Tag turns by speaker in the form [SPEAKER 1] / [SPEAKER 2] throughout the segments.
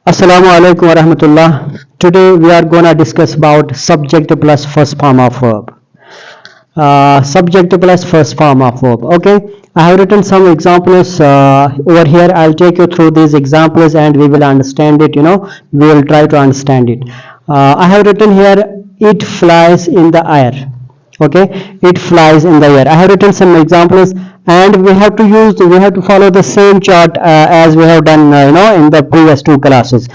[SPEAKER 1] Assalamu alaikum wa rahmatullah. Today we are gonna discuss about subject plus first form of verb. Subject plus first form of verb. Okay, I have written some examples over here. I'll take you through these examples and we will understand it. We will try to understand it. I have written here, it flies in the air. Okay, it flies in the air. I have written some examples and we have to follow the same chart as we have done in the previous two classes.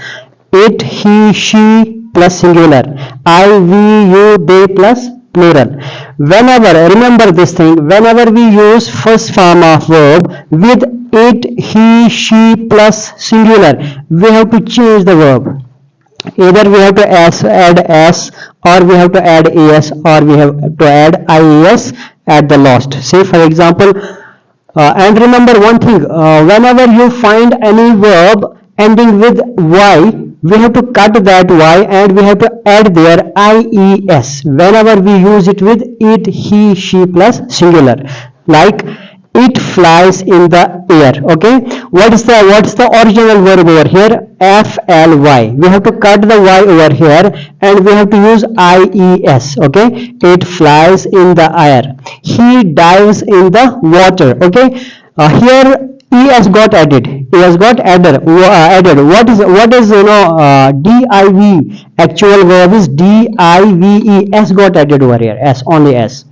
[SPEAKER 1] It, he, she plus singular, I, we, you, they plus plural. Whenever, remember this thing, whenever we use first form of verb with it, he, she plus singular, we have to change the verb. Either we have to add s, or we have to add es, or we have to add ies at the last. Say for example, and remember one thing, whenever you find any verb ending with y, we have to cut that y and we have to add there ies whenever we use it with it, he, she plus singular. Like it flies in the air. Okay, what's the original verb over here? fly. We have to cut the y over here and we have to use ies. Okay, it flies in the air. He dives in the water. Okay, here e has got added. E has got added. What is div? Actual verb is dive. S got added over here. S, only s.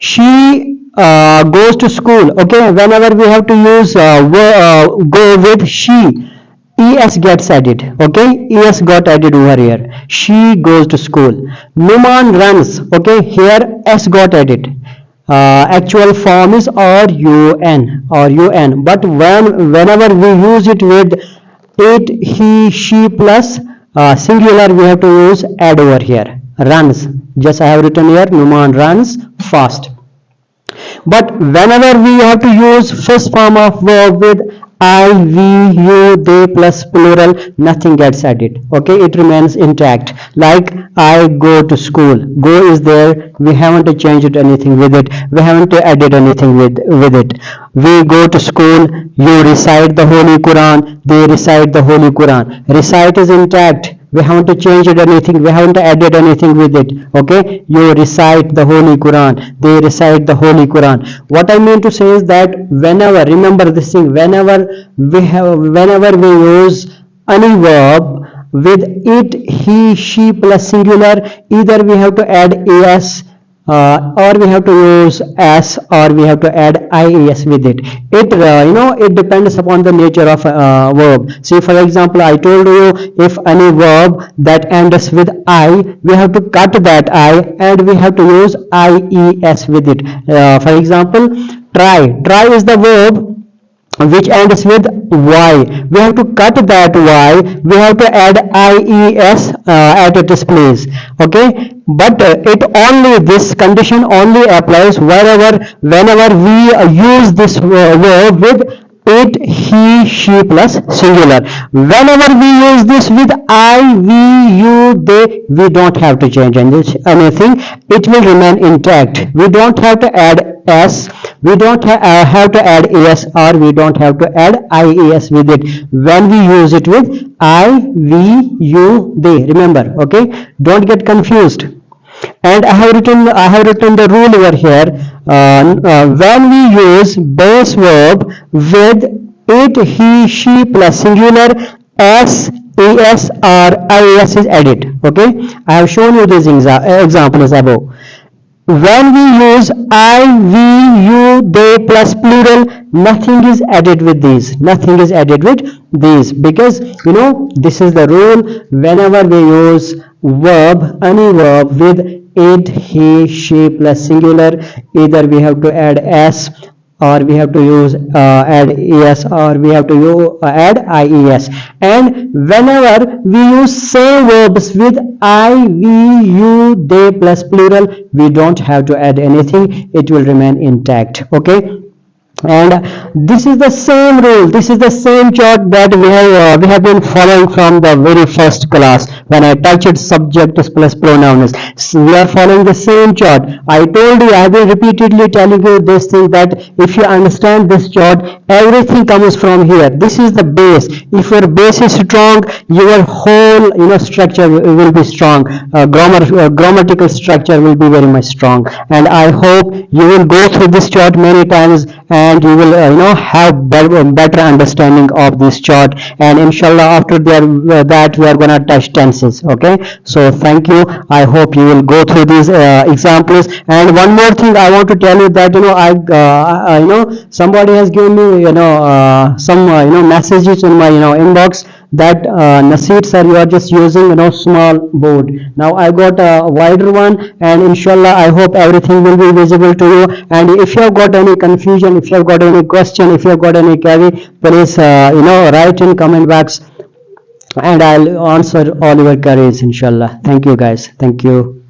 [SPEAKER 1] She goes to school. Okay, whenever we have to use go with she, es gets added. Okay, es got added over here. She goes to school. Numan runs. Okay, here s got added. Actual form is or un, but whenever we use it with it, he, she plus singular, we have to use add over here. Runs, just I have written here, Numan runs fast. But whenever we have to use first form of verb with I, we, you, they plus plural, nothing gets added. Okay, it remains intact. Like I go to school. Go is there. We haven't changed anything with it. We haven't added anything with it. We go to school. You recite the Holy Quran. They recite the Holy Quran. Recite is intact. We haven't changed anything, we haven't added anything with it. Okay, you recite the Holy Quran, they recite the Holy Quran. What I mean to say is that whenever, remember this thing, whenever we use any verb with it, he, she plus singular, either we have to add es, or we have to use s, or we have to add ies with it. It depends upon the nature of verb. See for example, I told you, if any verb that ends with I, we have to cut that I and we have to use ies with it. For example, try is the verb which ends with y. We have to cut that y, we have to add ies at its place. Okay, but this condition only applies whenever we use this verb with it, he, she plus singular. Whenever we use this with I, we, you, they, we don't have to change anything. It will remain intact. We don't have to add s, we don't have to add es, or we don't have to add ies with it when we use it with I, we, you, they. Remember, okay, don't get confused. And I have written the rule over here. When we use base verb with it, he, she plus singular, s, es, or ies is added. Okay, I have shown you these examples above. When we use I, we, you, they plus plural, nothing is added with these. Nothing is added with these, because this is the rule. Whenever we use any verb with it, he, she plus singular, either we have to add s, or we have to use add es, or we have to add ies. And whenever we use same verbs with I, we, you, they plus plural, we don't have to add anything, it will remain intact. Okay, And this is the same rule, this is the same chart that we have been following from the very first class when I touched subject plus pronouns. So we are following the same chart. I told you, I have been repeatedly telling you this thing, that if you understand this chart, everything comes from here. This is the base. If your base is strong, your whole structure will be strong. Grammatical structure will be very much strong. And I hope you will go through this chart many times, and you will have better understanding of this chart. And inshallah, after that we are gonna touch tenses. Okay, so thank you. I hope you will go through these examples. And one more thing I want to tell you, that somebody has given me some messages in my inbox, that Nasir sir, you are just using small board. Now I got a wider one, and inshallah I hope everything will be visible to you. And if you have got any confusion, if you have got any question, if you have got any query, please write in comment box, and I'll answer all your queries inshallah. Thank you guys, thank you.